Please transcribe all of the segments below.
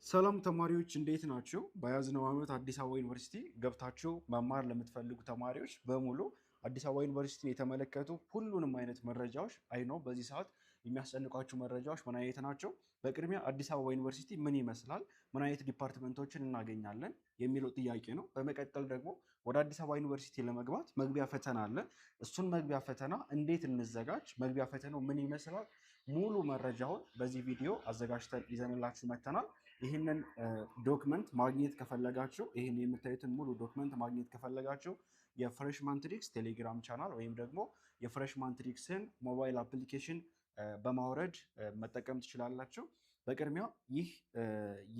ሰላም ተማሪዎች እንዴት ናችሁ? በያዝነው ዓመት አዲስ አበባ ዩኒቨርሲቲ ገብታችሁ መማር ለምትፈልጉ ተማሪዎች በሙሉ አዲስ አበባ ዩኒቨርሲቲን የተመለከቱ ሁሉንም አይነት መረጃዎች በዚህ ሰዓት የሚያስጨንቋችሁ መረጃዎች ምን አይነት ናቸው? በቅድሚያ አዲስ አበባ ዩኒቨርሲቲ ምን ይመስላል? ምን አይነት ዲፓርትመንቶችን እናገኛለን? የሚለው ጥያቄ ነው። በመቀጠል ደግሞ ወደ አዲስ አበባ ዩኒቨርሲቲ ለመግባት መግቢያ ፈተና አለ። እሱን መግቢያ ፈተና እንዴት እንዘጋጅ? መግቢያ ፈተናው ምን ይመስላል? ሙሉ መረጃውን በዚህ ቪዲዮ አዘጋጅተን ይዘንላችሁ መጥተናል። ይህንን ዶክመንት ማግኘት ከፈለጋችሁ ይህን የምታዩትን ሙሉ ዶክመንት ማግኘት ከፈለጋችሁ የፍሬሽማን ትሪክስ ቴሌግራም ቻናል ወይም ደግሞ የፍሬሽማን ትሪክስን ሞባይል አፕሊኬሽን በማውረድ መጠቀም ትችላላችሁ። በቅድሚያ ይህ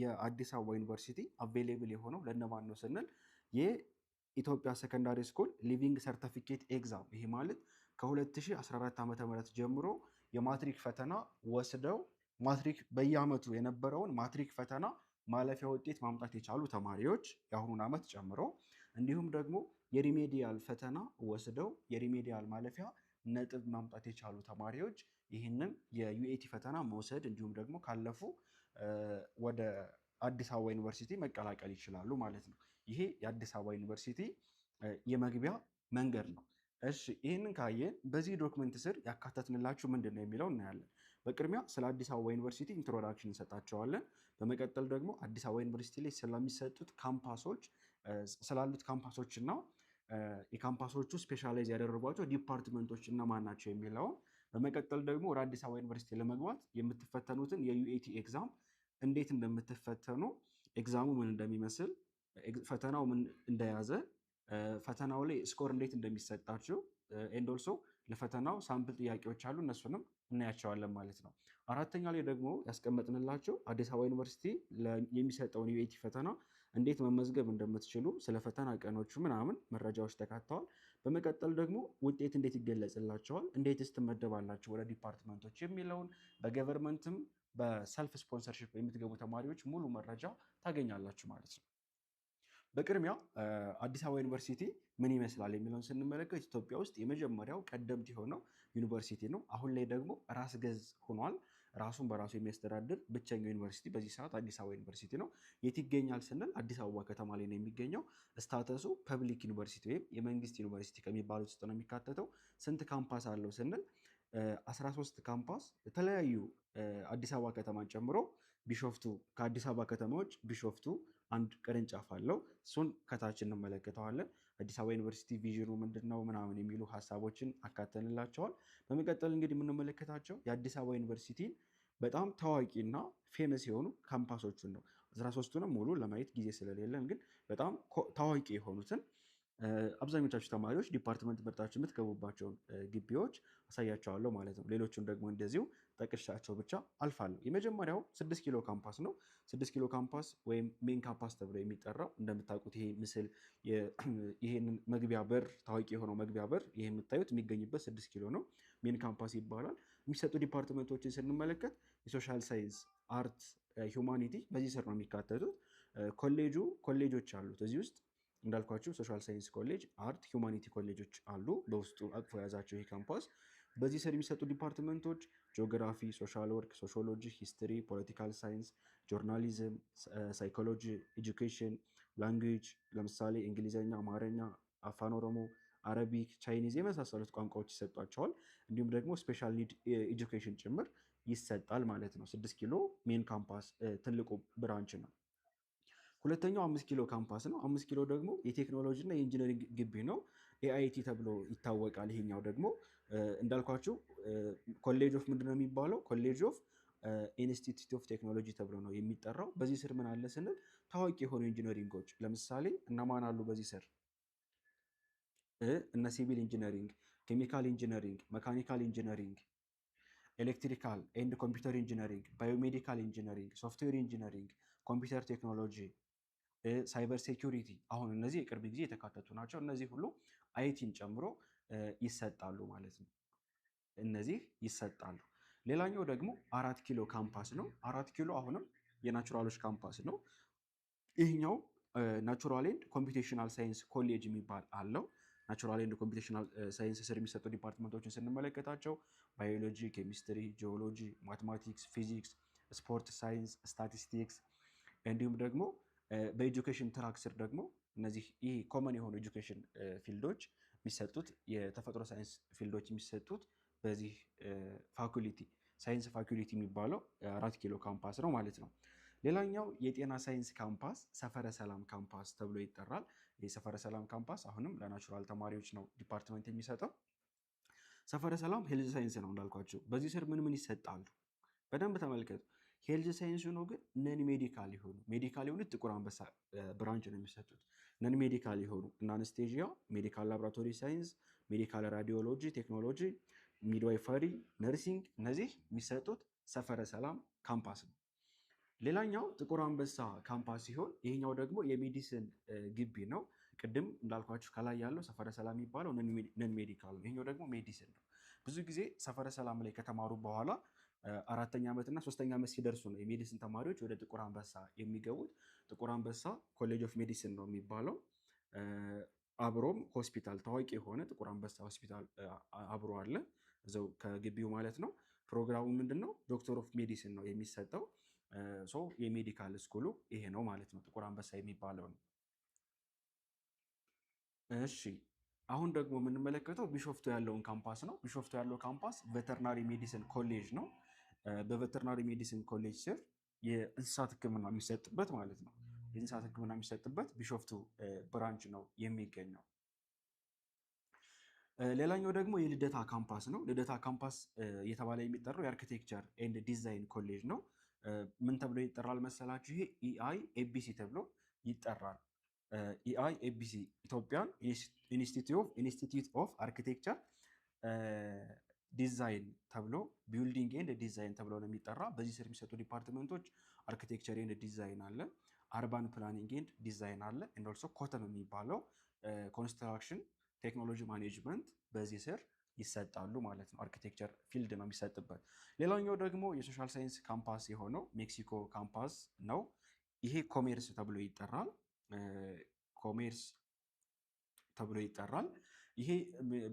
የአዲስ አበባ ዩኒቨርሲቲ አቬሌብል የሆነው ለነማን ነው ስንል የኢትዮጵያ ሰከንዳሪ ስኩል ሊቪንግ ሰርቲፊኬት ኤግዛም፣ ይሄ ማለት ከ2014 ዓ.ም ጀምሮ የማትሪክ ፈተና ወስደው ማትሪክ በየዓመቱ የነበረውን ማትሪክ ፈተና ማለፊያ ውጤት ማምጣት የቻሉ ተማሪዎች የአሁኑን ዓመት ጨምሮ እንዲሁም ደግሞ የሪሜዲያል ፈተና ወስደው የሪሜዲያል ማለፊያ ነጥብ ማምጣት የቻሉ ተማሪዎች ይህንን የዩኤቲ ፈተና መውሰድ እንዲሁም ደግሞ ካለፉ ወደ አዲስ አበባ ዩኒቨርሲቲ መቀላቀል ይችላሉ ማለት ነው። ይሄ የአዲስ አበባ ዩኒቨርሲቲ የመግቢያ መንገድ ነው። እሺ ይህንን ካየን በዚህ ዶክመንት ስር ያካተትንላችሁ ምንድን ነው የሚለው እናያለን። በቅድሚያ ስለ አዲስ አበባ ዩኒቨርሲቲ ኢንትሮዳክሽን እንሰጣቸዋለን። በመቀጠል ደግሞ አዲስ አበባ ዩኒቨርሲቲ ላይ ስለሚሰጡት ካምፓሶች ስላሉት ካምፓሶች እና የካምፓሶቹ ስፔሻላይዝ ያደረጓቸው ዲፓርትመንቶች እነማን ናቸው የሚለውን፣ በመቀጠል ደግሞ ወደ አዲስ አበባ ዩኒቨርሲቲ ለመግባት የምትፈተኑትን የዩኤቲ ኤግዛም እንዴት እንደምትፈተኑ፣ ኤግዛሙ ምን እንደሚመስል፣ ፈተናው ምን እንደያዘ፣ ፈተናው ላይ ስኮር እንዴት እንደሚሰጣችሁ ኤንድ ኦልሶ ለፈተናው ሳምፕል ጥያቄዎች አሉ፣ እነሱንም እናያቸዋለን ማለት ነው። አራተኛ ላይ ደግሞ ያስቀመጥንላቸው አዲስ አበባ ዩኒቨርሲቲ የሚሰጠውን ዩኤቲ ፈተና እንዴት መመዝገብ እንደምትችሉ ስለ ፈተና ቀኖቹ ምናምን መረጃዎች ተካተዋል። በመቀጠል ደግሞ ውጤት እንዴት ይገለጽላቸዋል፣ እንዴትስ ትመደባላችሁ ወደ ዲፓርትመንቶች የሚለውን፣ በገቨርንመንትም በሰልፍ ስፖንሰርሺፕ የምትገቡ ተማሪዎች ሙሉ መረጃ ታገኛላችሁ ማለት ነው። በቅድሚያ አዲስ አበባ ዩኒቨርሲቲ ምን ይመስላል የሚለውን ስንመለከት ኢትዮጵያ ውስጥ የመጀመሪያው ቀደምት የሆነው ዩኒቨርሲቲ ነው። አሁን ላይ ደግሞ ራስ ገዝ ሆኗል። ራሱን በራሱ የሚያስተዳድር ብቸኛው ዩኒቨርሲቲ በዚህ ሰዓት አዲስ አበባ ዩኒቨርሲቲ ነው። የት ይገኛል ስንል አዲስ አበባ ከተማ ላይ ነው የሚገኘው። ስታተሱ ፐብሊክ ዩኒቨርሲቲ ወይም የመንግስት ዩኒቨርሲቲ ከሚባሉት ውስጥ ነው የሚካተተው። ስንት ካምፓስ አለው ስንል 13 ካምፓስ የተለያዩ አዲስ አበባ ከተማን ጨምሮ ቢሾፍቱ፣ ከአዲስ አበባ ከተማዎች ቢሾፍቱ አንድ ቅርንጫፍ አለው። እሱን ከታች እንመለከተዋለን። አዲስ አበባ ዩኒቨርሲቲ ቪዥኑ ምንድነው ምናምን የሚሉ ሀሳቦችን አካተንላቸዋል። በመቀጠል እንግዲህ የምንመለከታቸው የአዲስ አበባ ዩኒቨርሲቲን በጣም ታዋቂና ፌመስ የሆኑ ካምፓሶቹን ነው። 13ቱንም ሙሉ ለማየት ጊዜ ስለሌለን ግን በጣም ታዋቂ የሆኑትን አብዛኞቻችሁ ተማሪዎች ዲፓርትመንት መርጣችሁ የምትገቡባቸውን ግቢዎች አሳያቸዋለሁ ማለት ነው። ሌሎቹን ደግሞ እንደዚሁ ጠቅሻቸው ብቻ አልፋለሁ። የመጀመሪያው 6 ኪሎ ካምፓስ ነው። 6 ኪሎ ካምፓስ ወይም ሜን ካምፓስ ተብሎ የሚጠራው እንደምታውቁት ይሄ ምስል ይሄንን መግቢያ በር፣ ታዋቂ የሆነው መግቢያ በር ይሄ የምታዩት የሚገኝበት 6 ኪሎ ነው። ሜን ካምፓስ ይባላል። የሚሰጡ ዲፓርትመንቶችን ስንመለከት የሶሻል ሳይንስ፣ አርት፣ ሂውማኒቲ በዚህ ስር ነው የሚካተቱት። ኮሌጆች አሉት እዚህ ውስጥ እንዳልኳችሁ ሶሻል ሳይንስ ኮሌጅ፣ አርት፣ ሂውማኒቲ ኮሌጆች አሉ በውስጡ አቅፎ የያዛቸው ይህ ካምፓስ። በዚህ ስር የሚሰጡ ዲፓርትመንቶች ጂኦግራፊ፣ ሶሻል ወርክ፣ ሶሺዮሎጂ፣ ሂስትሪ፣ ፖለቲካል ሳይንስ፣ ጆርናሊዝም፣ ሳይኮሎጂ፣ ኤጁኬሽን፣ ላንጉዌጅ ለምሳሌ እንግሊዝኛ፣ አማርኛ፣ አፋን ኦሮሞ፣ አረቢክ፣ ቻይኒዝ የመሳሰሉት ቋንቋዎች ይሰጧቸዋል። እንዲሁም ደግሞ ስፔሻል ኒድ ኤጁኬሽን ጭምር ይሰጣል ማለት ነው። 6 ኪሎ ሜን ካምፓስ ትልቁ ብራንች ነው። ሁለተኛው 5 ኪሎ ካምፓስ ነው። 5 ኪሎ ደግሞ የቴክኖሎጂ እና የኢንጂነሪንግ ግቢ ነው። ኤአይቲ ተብሎ ይታወቃል። ይሄኛው ደግሞ እንዳልኳችሁ ኮሌጅ ኦፍ ምንድነው የሚባለው? ኮሌጅ ኦፍ ኢንስቲትዩት ኦፍ ቴክኖሎጂ ተብሎ ነው የሚጠራው። በዚህ ስር ምን አለ ስንል ታዋቂ የሆኑ ኢንጂነሪንጎች ለምሳሌ እነማን አሉ በዚህ ስር? እነ ሲቪል ኢንጂነሪንግ፣ ኬሚካል ኢንጂነሪንግ፣ መካኒካል ኢንጂነሪንግ፣ ኤሌክትሪካል ኤንድ ኮምፒውተር ኢንጂነሪንግ፣ ባዮሜዲካል ኢንጂነሪንግ፣ ሶፍትዌር ኢንጂነሪንግ፣ ኮምፒውተር ቴክኖሎጂ፣ ሳይበር ሴኩሪቲ። አሁን እነዚህ የቅርብ ጊዜ የተካተቱ ናቸው። እነዚህ ሁሉ አይቲን ጨምሮ ይሰጣሉ ማለት ነው። እነዚህ ይሰጣሉ። ሌላኛው ደግሞ 4 ኪሎ ካምፓስ ነው። 4 ኪሎ አሁንም የናቹራሎች ካምፓስ ነው። ይህኛው ናቹራል ኤንድ ኮምፒውቴሽናል ሳይንስ ኮሌጅ የሚባል አለው። ናቹራል ኤንድ ኮምፒውቴሽናል ሳይንስ ስር የሚሰጡ ዲፓርትመንቶችን ስንመለከታቸው ባዮሎጂ፣ ኬሚስትሪ፣ ጂኦሎጂ፣ ማትማቲክስ፣ ፊዚክስ፣ ስፖርት ሳይንስ፣ ስታቲስቲክስ፣ እንዲሁም ደግሞ በኤጁኬሽን ትራክ ስር ደግሞ እነዚህ ይህ ኮመን የሆኑ ኤጁኬሽን ፊልዶች የሚሰጡት የተፈጥሮ ሳይንስ ፊልዶች የሚሰጡት በዚህ ፋኩሊቲ ሳይንስ ፋኩሊቲ የሚባለው 4 ኪሎ ካምፓስ ነው ማለት ነው። ሌላኛው የጤና ሳይንስ ካምፓስ ሰፈረ ሰላም ካምፓስ ተብሎ ይጠራል። የሰፈረ ሰላም ካምፓስ አሁንም ለናቹራል ተማሪዎች ነው ዲፓርትመንት የሚሰጠው። ሰፈረ ሰላም ሄልዝ ሳይንስ ነው እንዳልኳቸው። በዚህ ስር ምን ምን ይሰጣሉ? በደንብ ተመልከቱ። ሄልዝ ሳይንስ ሆኖ ግን ነን ሜዲካል የሆኑ ሜዲካል የሆኑት ጥቁር አንበሳ ብራንች ነው የሚሰጡት። ነን ሜዲካል የሆኑ እና አነስቴዥያ፣ ሜዲካል ላቦራቶሪ ሳይንስ፣ ሜዲካል ራዲዮሎጂ ቴክኖሎጂ፣ ሚድዋይፈሪ፣ ነርሲንግ እነዚህ የሚሰጡት ሰፈረ ሰላም ካምፓስ ነው። ሌላኛው ጥቁር አንበሳ ካምፓስ ሲሆን ይሄኛው ደግሞ የሜዲሲን ግቢ ነው። ቅድም እንዳልኳችሁ ከላይ ያለው ሰፈረ ሰላም የሚባለው ነን ሜዲካል ነው። ይሄኛው ደግሞ ሜዲሲን ነው። ብዙ ጊዜ ሰፈረ ሰላም ላይ ከተማሩ በኋላ 4ኛ ዓመት እና 3ኛ ዓመት ሲደርሱ ነው የሜዲሲን ተማሪዎች ወደ ጥቁር አንበሳ የሚገቡት። ጥቁር አንበሳ ኮሌጅ ኦፍ ሜዲሲን ነው የሚባለው። አብሮም ሆስፒታል ታዋቂ የሆነ ጥቁር አንበሳ ሆስፒታል አብሮ አለ እዛው ከግቢው ማለት ነው። ፕሮግራሙ ምንድነው? ዶክተር ኦፍ ሜዲሲን ነው የሚሰጠው። የሜዲካል ስኩሉ ይሄ ነው ማለት ነው፣ ጥቁር አንበሳ የሚባለው ነው። እሺ አሁን ደግሞ የምንመለከተው ቢሾፍቱ ያለውን ካምፓስ ነው። ቢሾፍቱ ያለው ካምፓስ ቬተርናሪ ሜዲሲን ኮሌጅ ነው። በቬተርናሪ ሜዲሲን ኮሌጅ ስር የእንስሳት ሕክምና የሚሰጥበት ማለት ነው። የእንስሳት ሕክምና የሚሰጥበት ቢሾፍቱ ብራንች ነው የሚገኘው። ሌላኛው ደግሞ የልደታ ካምፓስ ነው። ልደታ ካምፓስ እየተባለ የሚጠራው የአርኪቴክቸር ኤንድ ዲዛይን ኮሌጅ ነው። ምን ተብሎ ይጠራል መሰላችሁ? ይሄ ኢአይ ኤቢሲ ተብሎ ይጠራል። ኢአይ ኤቢሲ ኢትዮጵያን ኢንስቲትዩት ኦፍ አርኪቴክቸር ዲዛይን ተብሎ ቢልዲንግ ኤንድ ዲዛይን ተብሎ ነው የሚጠራ። በዚህ ስር የሚሰጡ ዲፓርትመንቶች አርኪቴክቸር ኤንድ ዲዛይን አለ፣ አርባን ፕላኒንግ ኤንድ ዲዛይን አለ፣ ኤንድ ኦልሶ ኮተም የሚባለው ኮንስትራክሽን ቴክኖሎጂ ማኔጅመንት በዚህ ስር ይሰጣሉ ማለት ነው። አርኪቴክቸር ፊልድ ነው የሚሰጥበት። ሌላኛው ደግሞ የሶሻል ሳይንስ ካምፓስ የሆነው ሜክሲኮ ካምፓስ ነው። ይሄ ኮሜርስ ተብሎ ይጠራል። ኮሜርስ ተብሎ ይጠራል። ይሄ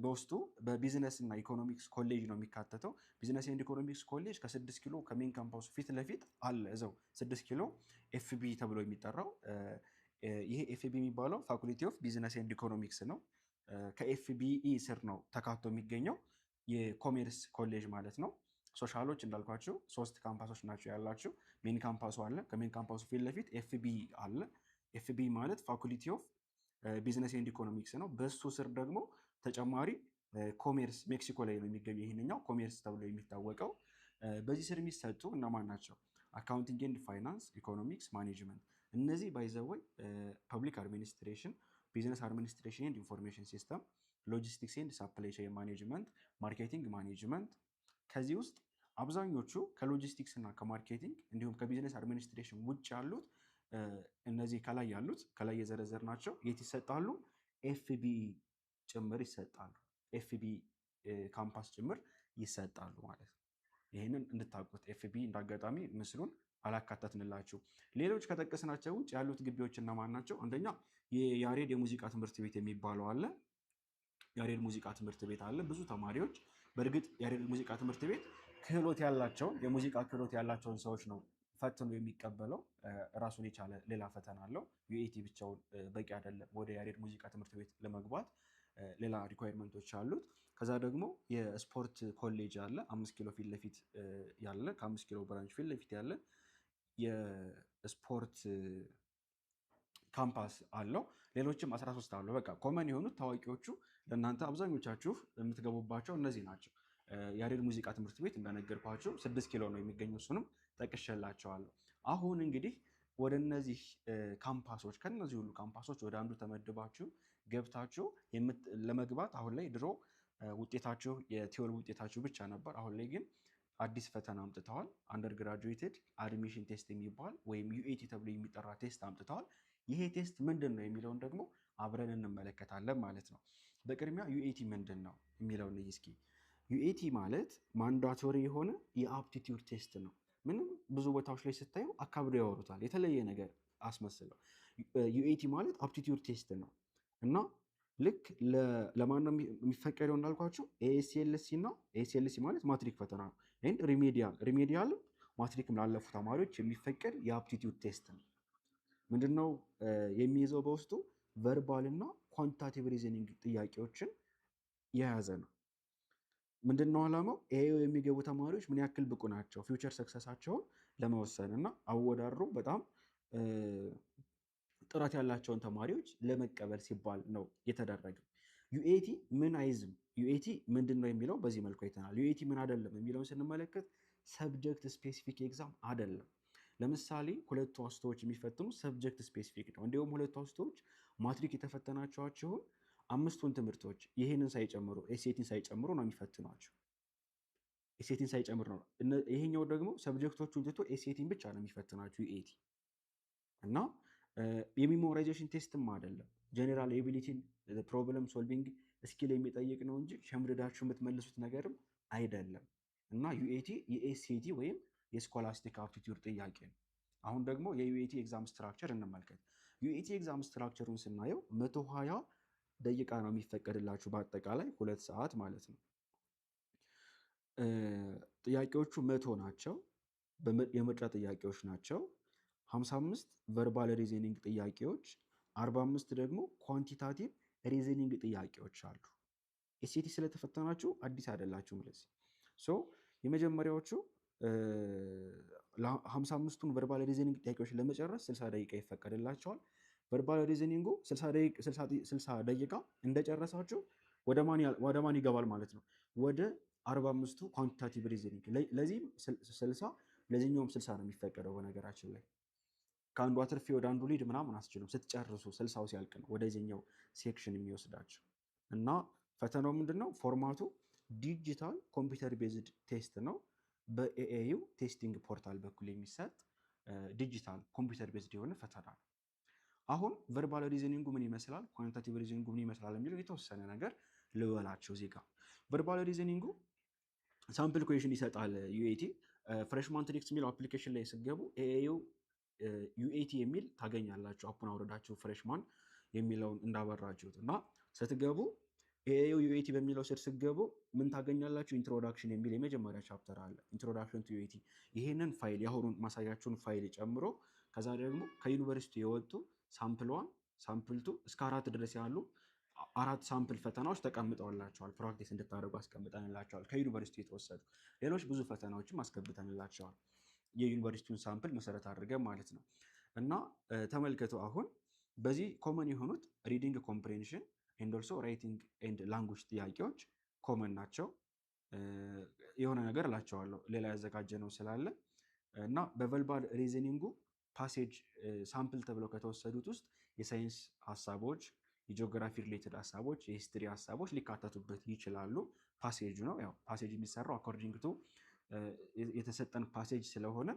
በውስጡ በቢዝነስ እና ኢኮኖሚክስ ኮሌጅ ነው የሚካተተው። ቢዝነስ ኤንድ ኢኮኖሚክስ ኮሌጅ ከ6 ኪሎ ከሜን ካምፓሱ ፊት ለፊት አለ እዛው 6 ኪሎ ኤፍቢ ተብሎ የሚጠራው። ይሄ ኤፍቢ የሚባለው ፋኩሊቲ ኦፍ ቢዝነስ ኤንድ ኢኮኖሚክስ ነው። ከኤፍቢኢ ስር ነው ተካቶ የሚገኘው የኮሜርስ ኮሌጅ ማለት ነው። ሶሻሎች እንዳልኳቸው 3 ካምፓሶች ናቸው ያላቸው። ሜን ካምፓሱ አለ። ከሜን ካምፓሱ ፊት ለፊት ኤፍቢኢ አለ። ኤፍቢኢ ማለት ፋኩሊቲ ኦፍ ቢዝነስ ኤንድ ኢኮኖሚክስ ነው። በሱ ስር ደግሞ ተጨማሪ ኮሜርስ ሜክሲኮ ላይ ነው የሚገኘው። ይህንኛው ኮሜርስ ተብሎ የሚታወቀው። በዚህ ስር የሚሰጡ እነማን ናቸው? አካውንቲንግ ኤንድ ፋይናንስ፣ ኢኮኖሚክስ፣ ማኔጅመንት። እነዚህ ባይዘወይ ፐብሊክ አድሚኒስትሬሽን፣ ቢዝነስ አድሚኒስትሬሽን ኤንድ ኢንፎርሜሽን ሲስተም፣ ሎጂስቲክስ ኤንድ ሳፕላይ ቼን ማኔጅመንት፣ ማርኬቲንግ ማኔጅመንት። ከዚህ ውስጥ አብዛኞቹ ከሎጂስቲክስ እና ከማርኬቲንግ እንዲሁም ከቢዝነስ አድሚኒስትሬሽን ውጭ ያሉት እነዚህ ከላይ ያሉት ከላይ የዘረዘር ናቸው የት ይሰጣሉ? ኤፍቢኢ ጭምር ይሰጣሉ። ኤፍቢኢ ካምፓስ ጭምር ይሰጣሉ ማለት ነው። ይህንን እንድታውቁት። ኤፍቢኢ እንዳጋጣሚ ምስሉን አላካተትንላችሁ። ሌሎች ከጠቀስናቸው ውጭ ያሉት ግቢዎች እነማን ናቸው? አንደኛ የያሬድ የሙዚቃ ትምህርት ቤት የሚባለው አለ። ያሬድ ሙዚቃ ትምህርት ቤት አለ። ብዙ ተማሪዎች በእርግጥ ያሬድ ሙዚቃ ትምህርት ቤት ክህሎት ያላቸውን የሙዚቃ ክህሎት ያላቸውን ሰዎች ነው ፈትኖ የሚቀበለው። ራሱን የቻለ ሌላ ፈተና አለው። ዩኤቲ ብቻውን በቂ አይደለም። ወደ ያሬድ ሙዚቃ ትምህርት ቤት ለመግባት ሌላ ሪኳየርመንቶች አሉት። ከዛ ደግሞ የስፖርት ኮሌጅ አለ 5 ኪሎ ፊት ለፊት ያለ፣ ከ5 ኪሎ ብራንች ፊት ለፊት ያለ የስፖርት ካምፓስ አለው። ሌሎችም 13 አለው። በቃ ኮመን የሆኑት ታዋቂዎቹ ለእናንተ አብዛኞቻችሁ የምትገቡባቸው እነዚህ ናቸው። ያሬድ ሙዚቃ ትምህርት ቤት እንደነገርኳቸው 6 ኪሎ ነው የሚገኘው። እሱንም ጠቅሼላቸዋለሁ። አሁን እንግዲህ ወደ እነዚህ ካምፓሶች ከነዚህ ሁሉ ካምፓሶች ወደ አንዱ ተመድባችሁ ገብታችሁ ለመግባት አሁን ላይ ድሮ ውጤታችሁ የቲዮሪ ውጤታችሁ ብቻ ነበር። አሁን ላይ ግን አዲስ ፈተና አምጥተዋል። አንደር ግራጁዌትድ አድሚሽን ቴስት የሚባል ወይም ዩኤቲ ተብሎ የሚጠራ ቴስት አምጥተዋል። ይሄ ቴስት ምንድን ነው የሚለውን ደግሞ አብረን እንመለከታለን ማለት ነው። በቅድሚያ ዩኤቲ ምንድን ነው የሚለውን እስኪ። ዩኤቲ ማለት ማንዳቶሪ የሆነ የአፕቲቲዩድ ቴስት ነው። ምንም ብዙ ቦታዎች ላይ ስታዩ አካብደው ያወሩታል የተለየ ነገር አስመስለው። ዩኤቲ ማለት አፕቲቲዩድ ቴስት ነው እና ልክ ለማን ነው የሚፈቀደው እንዳልኳቸው ኤኤስኤልሲ እና ኤኤስኤልሲ ማለት ማትሪክ ፈተና ነው። ሪሜዲያል ማትሪክ ላለፉ ተማሪዎች የሚፈቀድ የአፕቲቲዩድ ቴስት ነው። ምንድነው የሚይዘው በውስጡ ቨርባል እና ኳንቲታቲቭ ሪዝኒንግ ጥያቄዎችን የያዘ ነው። ምንድነው ዓላማው? ኤአዩ የሚገቡ ተማሪዎች ምን ያክል ብቁ ናቸው ፊውቸር ሰክሰሳቸውን ለመወሰን እና አወዳድሮ በጣም ጥራት ያላቸውን ተማሪዎች ለመቀበል ሲባል ነው የተደረገው። ዩኤቲ ምን አይዝም? ዩኤቲ ምንድን ነው የሚለው በዚህ መልኩ አይተናል። ዩኤቲ ምን አይደለም የሚለውን ስንመለከት ሰብጀክት ስፔሲፊክ ኤግዛም አይደለም። ለምሳሌ ሁለቱ አስቶዎች የሚፈትኑ ሰብጀክት ስፔሲፊክ ነው። እንዲሁም ሁለቱ አስቶዎች ማትሪክ የተፈተናቸዋቸውን 5ቱን ትምህርቶች ይህንን ሳይጨምሩ ኤስኤቲን ሳይጨምሩ ነው የሚፈትኗቸው። ኤስኤቲን ሳይጨምር ነው። ይሄኛው ደግሞ ሰብጀክቶቹን ትቶ ኤስኤቲን ብቻ ነው የሚፈትናቸው ዩኤቲ እና የሚሞራይዜሽን ቴስትም አይደለም። ጀኔራል ኤቢሊቲን ፕሮብለም ሶልቪንግ ስኪል የሚጠይቅ ነው እንጂ ሸምድዳችሁ የምትመልሱት ነገርም አይደለም። እና ዩኤቲ የኤስኤቲ ወይም የስኮላስቲክ አፕቲቲዩድ ጥያቄ ነው። አሁን ደግሞ የዩኤቲ ኤግዛም ስትራክቸር እንመልከት። ዩኤቲ ኤግዛም ስትራክቸሩን ስናየው 120 ደቂቃ ነው የሚፈቀድላችሁ በአጠቃላይ 2 ሰዓት ማለት ነው። ጥያቄዎቹ 100 ናቸው፣ የምርጫ ጥያቄዎች ናቸው። 55 ቨርባል ሪዝኒንግ ጥያቄዎች፣ 45 ደግሞ ኳንቲታቲቭ ሪዝኒንግ ጥያቄዎች አሉ። ኤስኤቲ ስለተፈተናችሁ አዲስ አይደላችሁም። ለዚህ የመጀመሪያዎቹ 55ቱን ቨርባል ሪዝኒንግ ጥያቄዎች ለመጨረስ 60 ደቂቃ ይፈቀድላቸዋል። ቨርባል ሪዝኒንጉ 60 ደቂቃ እንደጨረሳችሁ ወደ ማን ይገባል ማለት ነው? ወደ 45ቱ ኳንቲታቲቭ ሪዝኒንግ። ለዚህም 60 ለዚህኛውም 60 ነው የሚፈቀደው። በነገራችን ላይ ከአንዱ አትርፌ ወደ አንዱ ሊድ ምናምን አስችሉም። ስትጨርሱ 60ው ሲያልቅ ነው ወደዚህኛው ሴክሽን የሚወስዳቸው እና ፈተናው ምንድነው? ፎርማቱ ዲጂታል ኮምፒውተር ቤዝድ ቴስት ነው። በኤኤዩ ቴስቲንግ ፖርታል በኩል የሚሰጥ ዲጂታል ኮምፒውተር ቤዝድ የሆነ ፈተና ነው። አሁን ቨርባል ሪዝኒንጉ ምን ይመስላል፣ ኳንቲታቲቭ ሪዝኒንጉ ምን ይመስላል የሚለው የተወሰነ ነገር ልበላቸው። እዚህ ጋር ቨርባል ሪዝኒንጉ ሳምፕል ኩዌሽን ይሰጣል ዩኤቲ። ፍሬሽማን ትሪክስ የሚለው አፕሊኬሽን ላይ ስገቡ ኤኤዩ ዩኤቲ የሚል ታገኛላችሁ። አፑን አውረዳችሁ ፍሬሽማን የሚለውን እንዳበራችሁት እና ስትገቡ ኤኤዩ ዩኤቲ በሚለው ስር ስትገቡ ምን ታገኛላችሁ? ኢንትሮዳክሽን የሚል የመጀመሪያ ቻፕተር አለ። ኢንትሮዳክሽን ቱ ዩኤቲ። ይሄንን ፋይል የአሁኑን ማሳያችሁን ፋይል ጨምሮ ከዛ ደግሞ ከዩኒቨርሲቲ የወጡ ሳምፕል 1 ሳምፕል 2 እስከ 4 ድረስ ያሉ 4 ሳምፕል ፈተናዎች ተቀምጠውላቸዋል። ፕራክቲስ እንድታደርጉ አስቀምጠንላቸዋል። ከዩኒቨርሲቲ የተወሰዱ ሌሎች ብዙ ፈተናዎችም አስገብተንላቸዋል። የዩኒቨርሲቲውን ሳምፕል መሰረት አድርገን ማለት ነው። እና ተመልከቱ፣ አሁን በዚህ ኮመን የሆኑት ሪዲንግ ኮምፕሬንሽን ኤንድ ኦልሶ ራይቲንግ ኤንድ ላንጉጅ ጥያቄዎች ኮመን ናቸው። የሆነ ነገር እላቸዋለሁ ሌላ ያዘጋጀ ነው ስላለ እና በቨርባል ሪዝኒንጉ ፓሴጅ ሳምፕል ተብለው ከተወሰዱት ውስጥ የሳይንስ ሀሳቦች፣ የጂኦግራፊ ሪሌትድ ሀሳቦች፣ የሂስትሪ ሀሳቦች ሊካተቱበት ይችላሉ። ፓሴጁ ነው ያው ፓሴጅ የሚሰራው አኮርዲንግ ቱ የተሰጠን ፓሴጅ ስለሆነ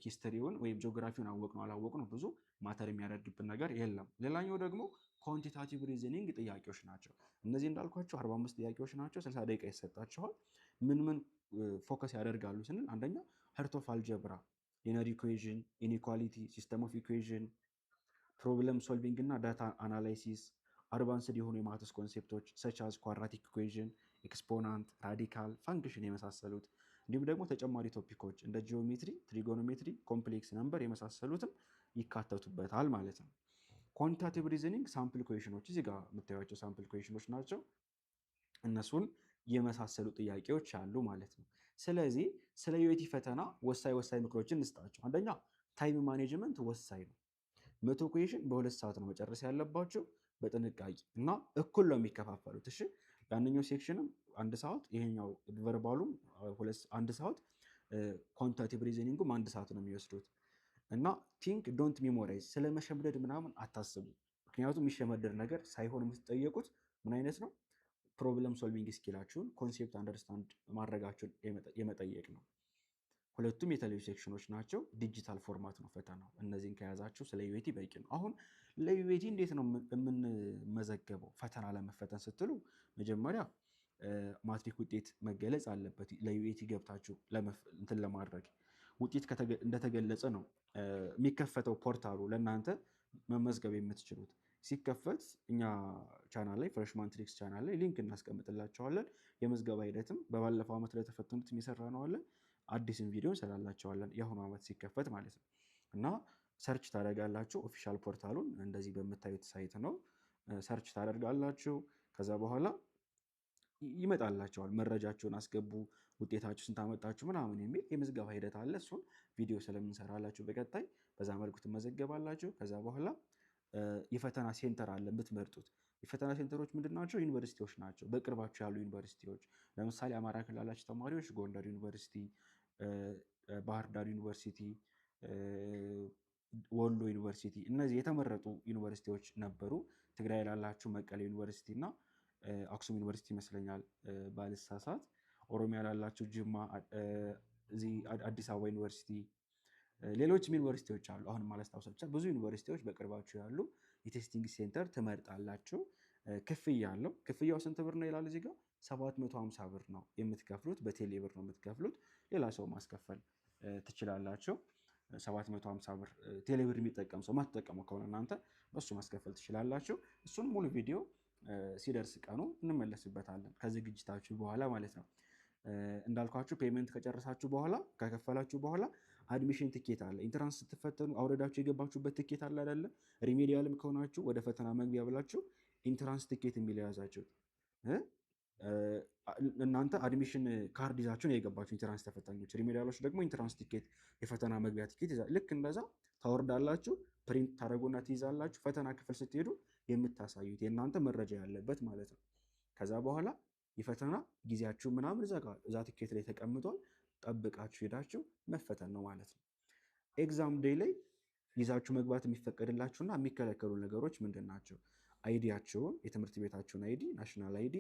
ሂስትሪውን ወይም ጂኦግራፊውን አወቅ ነው አላወቅ ነው ብዙ ማተር የሚያደርግብን ነገር የለም። ሌላኛው ደግሞ ኳንቲታቲቭ ሪዝኒንግ ጥያቄዎች ናቸው። እነዚህ እንዳልኳቸው 45 ጥያቄዎች ናቸው። 60 ደቂቃ ይሰጣቸዋል። ምን ምን ፎከስ ያደርጋሉ ስንል አንደኛ ሄርት ኦፍ አልጀብራ፣ ሊነር ኢኩዌዥን፣ ኢኒኳሊቲ፣ ሲስተም ኦፍ ኢኩዌዥን፣ ፕሮብለም ሶልቪንግ እና ዳታ አናላይሲስ፣ አድቫንስድ የሆኑ የማትስ ኮንሴፕቶች ሰች አዝ ኳድራቲክ ኢኩዌዥን፣ ኤክስፖናንት፣ ራዲካል ፋንክሽን የመሳሰሉት እንዲሁም ደግሞ ተጨማሪ ቶፒኮች እንደ ጂኦሜትሪ፣ ትሪጎኖሜትሪ፣ ኮምፕሌክስ ነምበር የመሳሰሉትም ይካተቱበታል ማለት ነው። ኳንቲታቲቭ ሪዝኒንግ ሳምፕል ኩዌሽኖች እዚህ ጋር የምታዩቸው ሳምፕል ኩዌሽኖች ናቸው። እነሱን የመሳሰሉ ጥያቄዎች አሉ ማለት ነው። ስለዚህ ስለ ዩኤቲ ፈተና ወሳኝ ምክሮችን እንስጣቸው። አንደኛ ታይም ማኔጅመንት ወሳኝ ነው። 100 ኩዌሽን በ2 ሰዓት ነው መጨረስ ያለባቸው በጥንቃቄ እና እኩል ነው የሚከፋፈሉት። እሺ ያንኛው ሴክሽንም 1 ሰዓት፣ ይሄኛው ቨርባሉም 1 ሰዓት፣ ኳንቲታቲቭ ሪዝኒንጉም 1 ሰዓት ነው የሚወስዱት። እና ቲንክ ዶንት ሜሞራይዝ፣ ስለመሸምደድ ምናምን አታስቡ። ምክንያቱም የሚሸመደድ ነገር ሳይሆን የምትጠየቁት ምን አይነት ነው? ፕሮብለም ሶልቪንግ ስኪላችሁን ኮንሴፕት አንደርስታንድ ማድረጋችሁን የመጠየቅ ነው። ሁለቱም የተለዩ ሴክሽኖች ናቸው። ዲጂታል ፎርማት ነው ፈተናው። እነዚህን ከያዛችሁ ስለ ዩኤቲ በቂ ነው። አሁን ለዩኤቲ እንዴት ነው የምንመዘገበው? ፈተና ለመፈተን ስትሉ መጀመሪያ ማትሪክ ውጤት መገለጽ አለበት። ለዩኤቲ ገብታችሁ እንትን ለማድረግ ውጤት እንደተገለጸ ነው የሚከፈተው ፖርታሉ ለእናንተ መመዝገብ የምትችሉት። ሲከፈት እኛ ቻናል ላይ ፍሬሽማን ትሪክስ ቻናል ላይ ሊንክ እናስቀምጥላቸዋለን። የምዝገባ ሂደትም በባለፈው ዓመት ለተፈተኑት የሚሰራ ነው አለን። አዲስም ቪዲዮ እንሰራላቸዋለን የአሁኑ ዓመት ሲከፈት ማለት ነው። እና ሰርች ታደርጋላችሁ። ኦፊሻል ፖርታሉን እንደዚህ በምታዩት ሳይት ነው። ሰርች ታደርጋላችሁ። ከዛ በኋላ ይመጣላቸዋል። መረጃቸውን አስገቡ፣ ውጤታችሁ ስንት አመጣችሁ ምናምን የሚል የምዝገባ ሂደት አለ። እሱን ቪዲዮ ስለምንሰራላችሁ በቀጣይ በዛ መልኩ ትመዘገባላችሁ። ከዛ በኋላ የፈተና ሴንተር አለ የምትመርጡት። የፈተና ሴንተሮች ምንድን ናቸው? ዩኒቨርሲቲዎች ናቸው። በቅርባችሁ ያሉ ዩኒቨርሲቲዎች ለምሳሌ አማራ ክልል ያላችሁ ተማሪዎች ጎንደር ዩኒቨርሲቲ፣ ባህር ዳር ዩኒቨርሲቲ፣ ወሎ ዩኒቨርሲቲ፣ እነዚህ የተመረጡ ዩኒቨርሲቲዎች ነበሩ። ትግራይ ላላችሁ መቀሌ ዩኒቨርሲቲ እና አክሱም ዩኒቨርሲቲ ይመስለኛል ባልሳሳት። ኦሮሚያ ላላችሁ ጅማ፣ እዚህ አዲስ አበባ ዩኒቨርሲቲ፣ ሌሎችም ዩኒቨርሲቲዎች አሉ። አሁን ማላስታውሳቸው ብቻ ብዙ ዩኒቨርሲቲዎች በቅርባችሁ ያሉ የቴስቲንግ ሴንተር ትመርጣላችሁ። ክፍያ አለው። ክፍያው ስንት ብር ነው ይላል እዚህ ጋር 750 ብር ነው የምትከፍሉት። በቴሌ ብር ነው የምትከፍሉት። ሌላ ሰው ማስከፈል ትችላላችሁ። 750 ብር ቴሌ ብር የሚጠቀም ሰው ማትጠቀመው ከሆነ እናንተ በሱ ማስከፈል ትችላላችሁ። እሱን ሙሉ ቪዲዮ ሲደርስ ቀኑ እንመለስበታለን ከዝግጅታችሁ በኋላ ማለት ነው። እንዳልኳችሁ ፔመንት ከጨረሳችሁ በኋላ ከከፈላችሁ በኋላ አድሚሽን ትኬት አለ። ኢንትራንስ ስትፈተኑ አውረዳችሁ የገባችሁበት ትኬት አለ አይደለ? ሪሜዲያልም ከሆናችሁ ወደ ፈተና መግቢያ ብላችሁ ኢንትራንስ ትኬት የሚል የያዛችሁት እናንተ አድሚሽን ካርድ ይዛችሁ ነው የገባችሁ ኢንትራንስ ተፈታኞች። ሪሜዲያሎች ደግሞ ኢንትራንስ ትኬት የፈተና መግቢያ ትኬት ይዛል። ልክ እንደዛ ታወርዳላችሁ፣ ፕሪንት ታደረጉና ትይዛላችሁ። ፈተና ክፍል ስትሄዱ የምታሳዩት የእናንተ መረጃ ያለበት ማለት ነው። ከዛ በኋላ የፈተና ጊዜያችሁ ምናምን እዛ ትኬት ላይ ተቀምጧል። ጠብቃችሁ ሄዳችሁ መፈተን ነው ማለት ነው። ኤግዛም ዴይ ላይ ይዛችሁ መግባት የሚፈቀድላችሁና የሚከለከሉ ነገሮች ምንድን ናቸው? አይዲያችሁን፣ የትምህርት ቤታችሁን አይዲ፣ ናሽናል አይዲ፣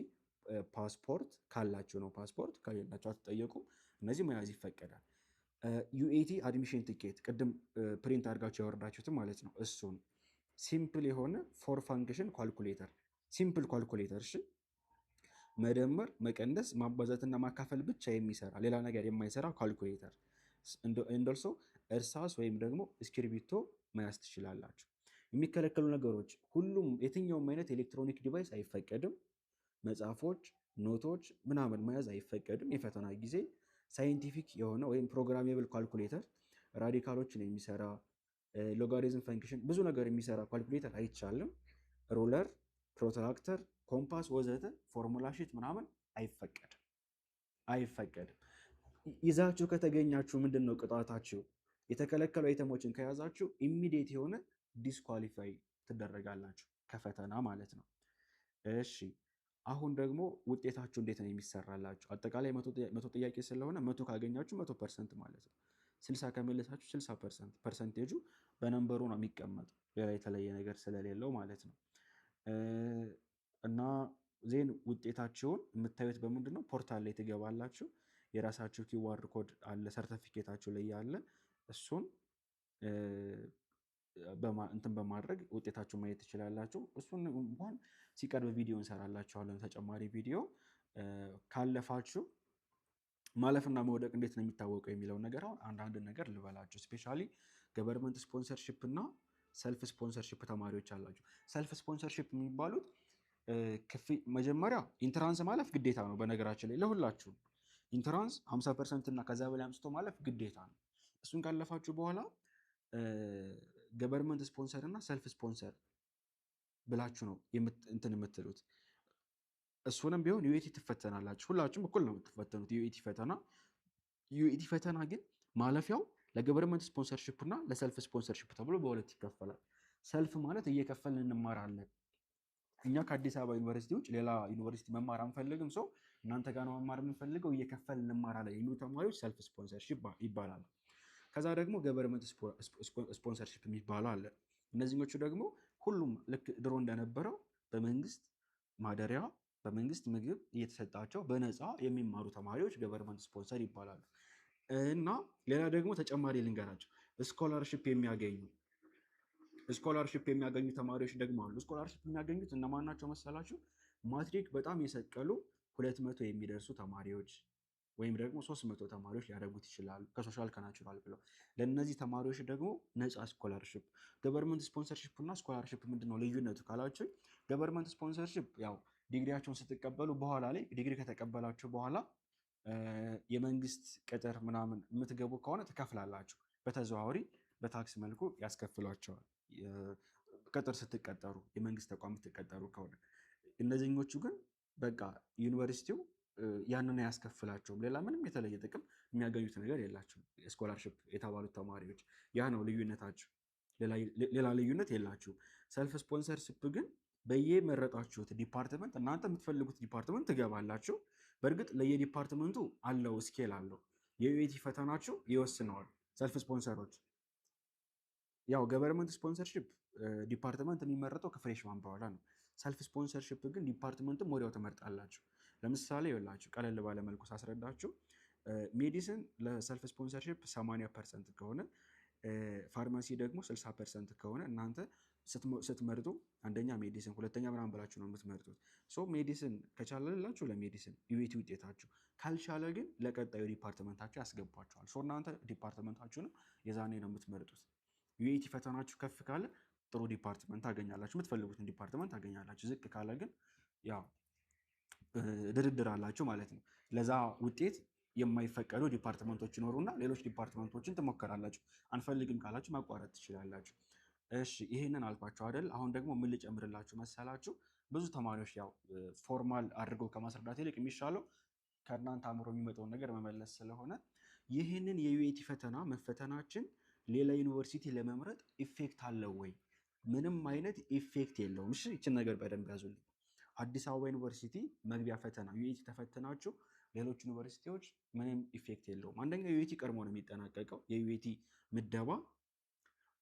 ፓስፖርት ካላችሁ ነው። ፓስፖርት ከሌላችሁ አትጠየቁም። እነዚህ መያዝ ይፈቀዳል። ዩኤቲ አድሚሽን ቲኬት ቅድም ፕሪንት አድርጋችሁ ያወርዳችሁትም ማለት ነው። እሱን ሲምፕል የሆነ ፎር ፋንክሽን ካልኩሌተር፣ ሲምፕል ካልኩሌተር፣ እሺ፣ መደመር፣ መቀነስ፣ ማባዛትና ማካፈል ብቻ የሚሰራ ሌላ ነገር የማይሰራ ካልኩሌተር። እንደርሶ እርሳስ ወይም ደግሞ እስክሪብቶ መያዝ ትችላላችሁ። የሚከለከሉ ነገሮች ሁሉም የትኛውም አይነት ኤሌክትሮኒክ ዲቫይስ አይፈቀድም። መጽሐፎች፣ ኖቶች ምናምን መያዝ አይፈቀድም። የፈተና ጊዜ ሳይንቲፊክ የሆነ ወይም ፕሮግራሜብል ካልኩሌተር፣ ራዲካሎችን የሚሰራ ሎጋሪዝም ፈንክሽን፣ ብዙ ነገር የሚሰራ ካልኩሌተር አይቻልም። ሩለር፣ ፕሮትራክተር፣ ኮምፓስ ወዘተ ፎርሙላ ሺት ምናምን አይፈቀድም። ይዛችሁ ከተገኛችሁ ምንድን ነው ቅጣታችሁ? የተከለከሉ አይተሞችን ከያዛችሁ ኢሚዲየት የሆነ ዲስኳሊፋይ ትደረጋላችሁ ከፈተና ማለት ነው። እሺ አሁን ደግሞ ውጤታችሁ እንዴት ነው የሚሰራላችሁ? አጠቃላይ 100 ጥያቄ ስለሆነ 100 ካገኛችሁ 100% ማለት ነው። 60 ከመለሳችሁ 60% ፐርሰንቴጁ በነንበሩ ነው የሚቀመጠው፣ ሌላ የተለየ ነገር ስለሌለው ማለት ነው። እና ዜን ውጤታችሁን የምታዩት በምንድን ነው? ፖርታል ላይ ትገባላችሁ። የራሳችሁ ኪዋር ኮድ አለ ሰርተፊኬታችሁ ላይ ያለ፣ እሱን እንትን በማድረግ ውጤታችሁ ማየት ትችላላችሁ። እሱን እንኳን ሲቀርብ ቪዲዮ እንሰራላችኋለን፣ ተጨማሪ ቪዲዮ። ካለፋችሁ ማለፍና መውደቅ እንዴት ነው የሚታወቀው የሚለውን ነገር አሁን አንዳንድ ነገር ልበላችሁ። ስፔሻሊ ገቨርንመንት ስፖንሰርሺፕ እና ሰልፍ ስፖንሰርሺፕ ተማሪዎች አላችሁ። ሰልፍ ስፖንሰርሺፕ የሚባሉት መጀመሪያ ኢንትራንስ ማለፍ ግዴታ ነው። በነገራችን ላይ ለሁላችሁም ኢንትራንስ 50% እና ከዛ በላይ አምስቶ ማለፍ ግዴታ ነው። እሱን ካለፋችሁ በኋላ ገቨርንመንት ስፖንሰር እና ሰልፍ ስፖንሰር ብላችሁ ነው እንትን የምትሉት። እሱንም ቢሆን ዩኤቲ ትፈተናላችሁ። ሁላችሁም እኩል ነው የምትፈተኑት ዩኤቲ ፈተና ግን ማለፊያው ለገቨርንመንት ስፖንሰርሺፕ እና ለሰልፍ ስፖንሰርሺፕ ተብሎ በሁለት ይከፈላል። ሰልፍ ማለት እየከፈልን እንማራለን። እኛ ከአዲስ አበባ ዩኒቨርሲቲ ውጭ ሌላ ዩኒቨርሲቲ መማር አንፈልግም፣ ሰው እናንተ ጋር ነው መማር የምንፈልገው፣ እየከፈልን እንማራለን የሚሉ ተማሪዎች ሰልፍ ስፖንሰርሺፕ ይባላል። ከዛ ደግሞ ገቨርንመንት ስፖንሰርሺፕ የሚባለው አለ። እነዚህኞቹ ደግሞ ሁሉም ልክ ድሮ እንደነበረው በመንግስት ማደሪያ በመንግስት ምግብ እየተሰጣቸው በነፃ የሚማሩ ተማሪዎች ገቨርንመንት ስፖንሰር ይባላሉ። እና ሌላ ደግሞ ተጨማሪ ልንገራቸው፣ ስኮላርሺፕ የሚያገኙ ተማሪዎች ደግሞ አሉ። ስኮላርሺፕ የሚያገኙት እነማን ናቸው መሰላችሁ? ማትሪክ በጣም የሰቀሉ 200 የሚደርሱ ተማሪዎች ወይም ደግሞ 300 ተማሪዎች ሊያደርጉት ይችላሉ፣ ከሶሻል ከናቹራል ብለው። ለእነዚህ ተማሪዎች ደግሞ ነፃ ስኮላርሺፕ። ገቨርንመንት ስፖንሰርሺፕ እና ስኮላርሺፕ ምንድነው ልዩነቱ ካላችሁ፣ ገቨርንመንት ስፖንሰርሺፕ ያው ዲግሪያቸውን ስትቀበሉ በኋላ ላይ ዲግሪ ከተቀበላችሁ በኋላ የመንግስት ቅጥር ምናምን የምትገቡ ከሆነ ትከፍላላችሁ በተዘዋዋሪ በታክስ መልኩ ያስከፍሏቸዋል። ቅጥር ስትቀጠሩ፣ የመንግስት ተቋም ስትቀጠሩ ከሆነ እነዚህኞቹ ግን በቃ ዩኒቨርሲቲው ያንን አያስከፍላቸውም። ሌላ ምንም የተለየ ጥቅም የሚያገኙት ነገር የላቸውም። ስኮላርሽፕ የተባሉት ተማሪዎች ያ ነው ልዩነታቸው። ሌላ ልዩነት የላችሁም። ሰልፍ ስፖንሰርሽፕ ግን በየመረጣችሁት ዲፓርትመንት እናንተ የምትፈልጉት ዲፓርትመንት ትገባላችሁ። በእርግጥ ለየዲፓርትመንቱ አለው ስኬል አለው። የዩኤቲ ፈተናችሁ ይወስነዋል። ሰልፍ ስፖንሰሮች ያው ገቨርንመንት ስፖንሰርሽፕ ዲፓርትመንት የሚመረጠው ከፍሬሽማን በኋላ ነው። ሰልፍ ስፖንሰርሽፕ ግን ዲፓርትመንትም ወዲያው ትመርጣላችሁ። ለምሳሌ ይኸውላችሁ ቀለል ባለ መልኩ ሳስረዳችሁ ሜዲሲን ለሰልፍ ስፖንሰርሽፕ 80% ከሆነ ፋርማሲ ደግሞ 60% ከሆነ እናንተ ስትመርጡ አንደኛ ሜዲሲን ሁለተኛ ምናምን ብላችሁ ነው የምትመርጡት። ሶ ሜዲሲን ከቻለላችሁ ለሜዲሲን ዩኤቲ ውጤታችሁ ካልቻለ ግን ለቀጣዩ ዲፓርትመንታችሁ ያስገቧችኋል። ሶ እናንተ ዲፓርትመንታችሁንም የዛኔ ነው የምትመርጡት። ዩኤቲ ፈተናችሁ ከፍ ካለ ጥሩ ዲፓርትመንት ታገኛላችሁ፣ የምትፈልጉትን ዲፓርትመንት ታገኛላችሁ። ዝቅ ካለ ግን ያው ድርድር አላችሁ ማለት ነው። ለዛ ውጤት የማይፈቀዱ ዲፓርትመንቶች ይኖሩና ሌሎች ዲፓርትመንቶችን ትሞከራላችሁ። አንፈልግም ካላችሁ ማቋረጥ ትችላላችሁ። እሺ ይሄንን አልኳችሁ አይደል? አሁን ደግሞ ምን ልጨምርላችሁ መሰላችሁ? ብዙ ተማሪዎች ያው ፎርማል አድርገው ከማስረዳት ይልቅ የሚሻለው ከእናንተ አእምሮ የሚመጣውን ነገር መመለስ ስለሆነ ይህንን የዩኤቲ ፈተና መፈተናችን ሌላ ዩኒቨርሲቲ ለመምረጥ ኢፌክት አለው ወይ? ምንም አይነት ኢፌክት የለውም። እሺ ይችን ነገር በደንብ ያዙልኝ። አዲስ አበባ ዩኒቨርሲቲ መግቢያ ፈተና ዩኤቲ ተፈትናችሁ ሌሎች ዩኒቨርሲቲዎች ምንም ኢፌክት የለውም። አንደኛ ዩኤቲ ቀድሞ ነው የሚጠናቀቀው። የዩኤቲ ምደባ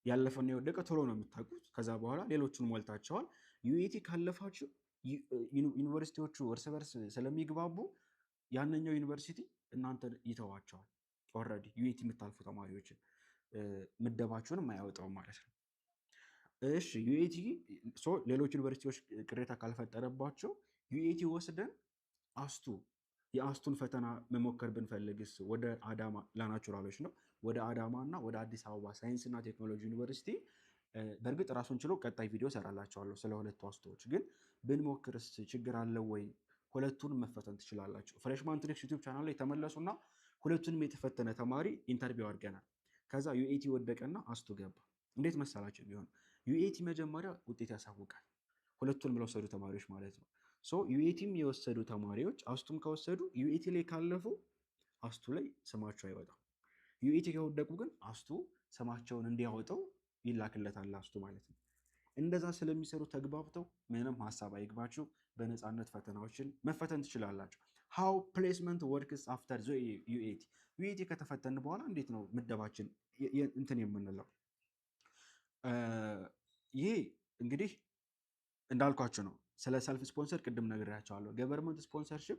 ያለፈና የወደቀ ቶሎ ነው የምታውቁት። ከዛ በኋላ ሌሎቹን ሞልታቸዋል። ዩኤቲ ካለፋችሁ ዩኒቨርሲቲዎቹ እርስ በርስ ስለሚግባቡ ያንኛው ዩኒቨርሲቲ እናንተ ይተዋቸዋል። ኦልሬዲ ዩኤቲ የምታልፉ ተማሪዎችን ምደባችሁንም አያወጣውም ማለት ነው። እሺ ዩኤቲ ሌሎች ዩኒቨርሲቲዎች ቅሬታ ካልፈጠረባቸው ዩኤቲ ወስደን የአስቱን ፈተና መሞከር ብንፈልግስ ወደ አዳማ ለናቹራሎች ነው ወደ አዳማ እና ወደ አዲስ አበባ ሳይንስና ቴክኖሎጂ ዩኒቨርሲቲ በእርግጥ ራሱን ችሎ ቀጣይ ቪዲዮ ሰራላቸዋለሁ ስለ ሁለቱ አስቶዎች። ግን ብንሞክርስ ችግር አለው ወይ? ሁለቱንም መፈተን ትችላላችሁ። ፍሬሽማን ትሪክስ ዩቲዩብ ቻናል ላይ ተመለሱና ሁለቱንም የተፈተነ ተማሪ ኢንተርቪው አድርገናል። ከዛ ዩኤቲ ወደቀና አስቱ ገባ። እንዴት መሰላችሁ የሚሆነው? ዩኤቲ መጀመሪያ ውጤት ያሳውቃል፣ ሁለቱንም ለወሰዱ ተማሪዎች ማለት ነው። ሶ ዩኤቲም የወሰዱ ተማሪዎች አስቱም ከወሰዱ ዩኤቲ ላይ ካለፉ አስቱ ላይ ስማቸው አይወጣም። ዩኤቲ ከወደቁ ግን አስቱ ስማቸውን እንዲያወጣው ይላክለታል አስቱ ማለት ነው። እንደዛ ስለሚሰሩ ተግባብተው ምንም ሀሳብ አይግባችሁ፣ በነፃነት ፈተናዎችን መፈተን ትችላላችሁ። ሃው ፕሌስመንት ወርክስ አፍተር ዩኤቲ። ዩኤቲ ከተፈተን በኋላ እንዴት ነው ምደባችን እንትን የምንለው? ይሄ እንግዲህ እንዳልኳቸው ነው። ስለ ሰልፍ ስፖንሰር ቅድም ነግሬያቸዋለሁ። ገቨርንመንት ስፖንሰርሽፕ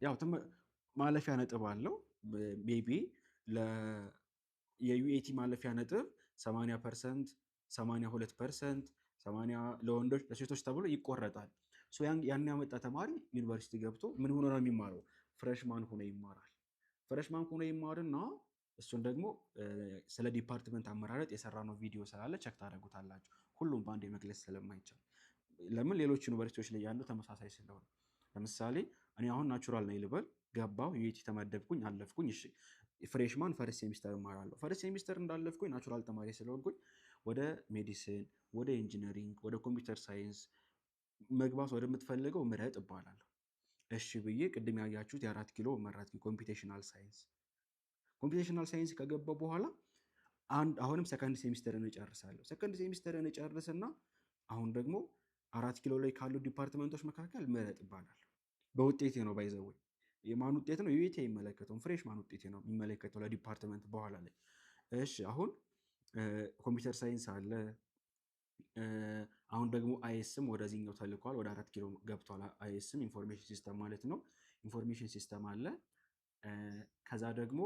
ያው ማለፊያ ነጥብ አለው። ሜቢ የዩኤቲ ማለፊያ ነጥብ 80%፣ 82%፣ 80 ለወንዶች ለሴቶች ተብሎ ይቆረጣል። ያን ያመጣ ተማሪ ዩኒቨርሲቲ ገብቶ ምን ሆኖ ነው የሚማረው? ፍሬሽማን ሆኖ ይማራል። ፍሬሽማን ሆኖ ይማርና እሱን ደግሞ ስለ ዲፓርትመንት አመራረጥ የሰራነው ቪዲዮ ስላለ ቸክ ታደርጉታላችሁ። ሁሉም በአንድ መግለጽ ስለማይቻል ለምን ሌሎች ዩኒቨርሲቲዎች ላይ ያለው ተመሳሳይ ስለሆነ። ለምሳሌ እኔ አሁን ናቹራል ነኝ ልበል፣ ገባሁ፣ ዩኤቲ ተመደብኩኝ፣ አለፍኩኝ። እሺ ፍሬሽማን ፈርስት ሴሚስተር እማራለሁ። ፈርስት ሴሚስተር እንዳለፍኩኝ ናቹራል ተማሪ ስለሆንኩኝ ወደ ሜዲሲን፣ ወደ ኢንጂነሪንግ፣ ወደ ኮምፒውተር ሳይንስ መግባት ወደምትፈልገው ምረጥ እባላለሁ። እሺ ብዬ ቅድም ያያችሁት የ4 ኪሎ መራት ኮምፒውቴሽናል ሳይንስ ከገባው በኋላ አሁንም ሰከንድ ሴሚስተርን እጨርሳለሁ። ሰከንድ ሴሚስተርን እጨርስና አሁን ደግሞ 4 ኪሎ ላይ ካሉ ዲፓርትመንቶች መካከል ምረጥ እባላለሁ። በውጤቴ ነው ባይዘው። የማን ውጤት ነው? ዩኤቲ አይመለከተውም። ፍሬሽማን ውጤቴ ነው የሚመለከተው ለዲፓርትመንት በኋላ ላይ። እሺ አሁን ኮምፒውተር ሳይንስ አለ። አሁን ደግሞ አይኤስም ወደዚህኛው ተልኳል፣ ወደ 4 ኪሎ ገብቷል። አይኤስም ኢንፎርሜሽን ሲስተም ማለት ነው። ኢንፎርሜሽን ሲስተም አለ። ከዛ ደግሞ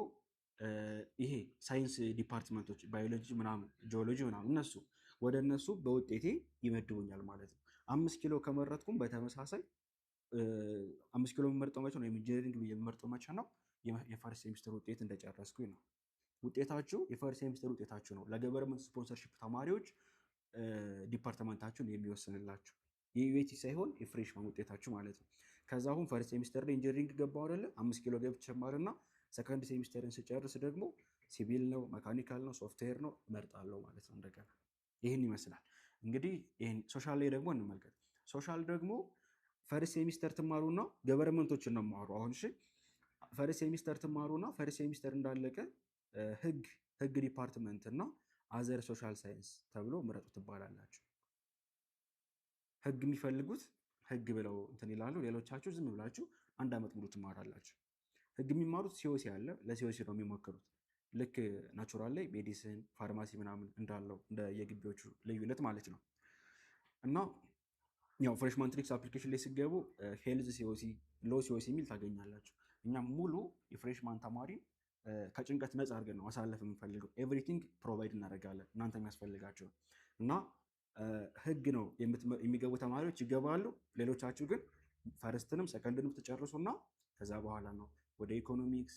ይሄ ሳይንስ ዲፓርትመንቶች ባዮሎጂ ምናምን፣ ጂኦሎጂ ምናምን እነሱ ወደ እነሱ በውጤቴ ይመድቡኛል ማለት ነው። 5 ኪሎ ከመረጥኩም በተመሳሳይ 5 ኪሎ የምመርጠው መቼ ነው? ኢንጂነሪንግ የምመርጠው መቼ ነው? የፈርስት ሴሚስተር ውጤት እንደጨረስኩኝ ነው። ውጤታችሁ የፈርስት ሴሚስተር ውጤታችሁ ነው ለገቨርንመንት ስፖንሰርሺፕ ተማሪዎች ዲፓርትመንታችሁን የሚወስንላችሁ የዩኤቲ ሳይሆን የፍሬሽማን ውጤታችሁ ማለት ነው። ከዛ አሁን ፈርስት ሴሚስተር ላይ ኢንጂነሪንግ ገባሁ አይደለ? 5 ኪሎ ገብቼ እማርና ሰከንድ ሴሚስተርን ስጨርስ ደግሞ ሲቪል ነው፣ መካኒካል ነው፣ ሶፍትዌር ነው እመርጣለሁ ማለት ነው። እንደገና ይህን ይመስላል እንግዲህ። ይህን ሶሻል ላይ ደግሞ እንመልከት። ሶሻል ደግሞ ፈርስት ሴሚስተር ትማሩና ገቨርንመንቶችን ነው የማወሩ አሁን። እሺ ፈርስት ሴሚስተር ትማሩና ፈርስት ሴሚስተር እንዳለቀ ህግ ዲፓርትመንት እና አዘር ሶሻል ሳይንስ ተብሎ ምረጡ ትባላላችሁ። ህግ የሚፈልጉት ህግ ብለው እንትን ይላሉ። ሌሎቻችሁ ዝም ብላችሁ 1 ዓመት ሙሉ ትማራላችሁ። ህግ የሚማሩት ሲኦሲ አለ፣ ለሲኦሲ ነው የሚሞክሩት። ልክ ናቹራል ላይ ሜዲሲን፣ ፋርማሲ ምናምን እንዳለው እንደ የግቢዎቹ ልዩነት ማለት ነው። እና ያው ፍሬሽማን ትሪክስ አፕሊኬሽን ላይ ሲገቡ ሄልዝ ሲኦሲ፣ ሎ ሲኦሲ የሚል ታገኛላችሁ። እኛም ሙሉ የፍሬሽማን ተማሪን ከጭንቀት ነፃ አድርገን ነው ማሳለፍ የምንፈልገው። ኤቭሪቲንግ ፕሮቫይድ እናደርጋለን እናንተ የሚያስፈልጋቸው እና ህግ ነው የሚገቡ ተማሪዎች ይገባሉ። ሌሎቻችሁ ግን ፈርስትንም ሰከንድንም ትጨርሱና ከዛ በኋላ ነው ወደ ኢኮኖሚክስ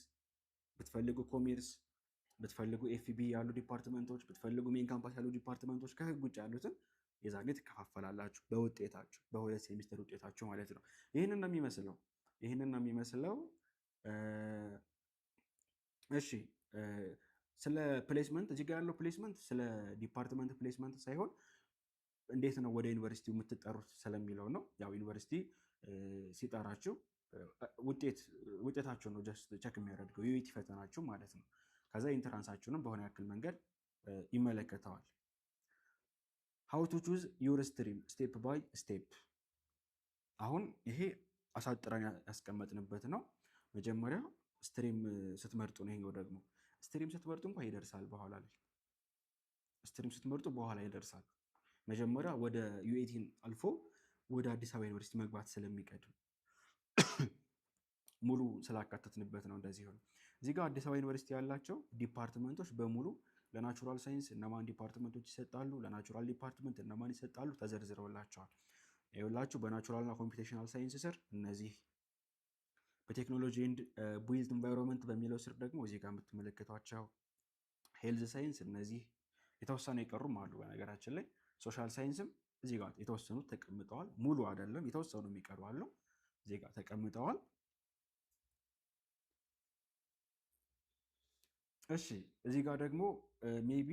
ብትፈልጉ፣ ኮሜርስ ብትፈልጉ፣ ኤፍቢ ያሉ ዲፓርትመንቶች ብትፈልጉ፣ ሜን ካምፓስ ያሉ ዲፓርትመንቶች ከህግ ውጭ ያሉትን የዛኔ ትከፋፈላላችሁ በውጤታችሁ፣ በ2 ሴሚስተር ውጤታችሁ ማለት ነው። ይህንን ነው የሚመስለው። እሺ ስለ ፕሌስመንት እዚህ ጋር ያለው ፕሌስመንት ስለ ዲፓርትመንት ፕሌስመንት ሳይሆን እንዴት ነው ወደ ዩኒቨርሲቲው የምትጠሩት ስለሚለው ነው። ያው ዩኒቨርሲቲ ሲጠራችሁ ውጤታችሁ ነው ጀስት ቸክ የሚያደርገው ዩኢቲ ፈተናችሁ ማለት ነው። ከዛ ኢንትራንሳችሁንም በሆነ ያክል መንገድ ይመለከተዋል። ሃው ቱ ቹዝ ዩር ስትሪም ስቴፕ ባይ ስቴፕ። አሁን ይሄ አሳጥረን ያስቀመጥንበት ነው። መጀመሪያ ስትሪም ስትመርጡ ነው። ይሄኛው ደግሞ ስትሪም ስትመርጡ እንኳን ይደርሳል በኋላ ላይ። ስትሪም ስትመርጡ በኋላ ይደርሳል። መጀመሪያ ወደ ዩኤቲን አልፎ ወደ አዲስ አበባ ዩኒቨርሲቲ መግባት ስለሚቀድም ሙሉ ስላካተትንበት ነው እንደዚህ ሆነ። እዚህ ጋር አዲስ አበባ ዩኒቨርሲቲ ያላቸው ዲፓርትመንቶች በሙሉ ለናቹራል ሳይንስ እነማን ዲፓርትመንቶች ይሰጣሉ፣ ለናቹራል ዲፓርትመንት እነማን ይሰጣሉ ተዘርዝረውላቸዋል። ይኸውላችሁ በናቹራልና ኮምፒውቴሽናል ሳይንስ ስር እነዚህ፣ በቴክኖሎጂ ኤንድ ቢልት ኢንቫይሮንመንት በሚለው ስር ደግሞ እዚህ ጋር የምትመለከቷቸው፣ ሄልዝ ሳይንስ እነዚህ የተወሰኑ የቀሩም አሉ በነገራችን ላይ። ሶሻል ሳይንስም እዚህ ጋር የተወሰኑት ተቀምጠዋል። ሙሉ አይደለም የተወሰኑ የሚቀሩ አሉ እዚህ ጋር ተቀምጠዋል። እሺ እዚህ ጋር ደግሞ ሜቢ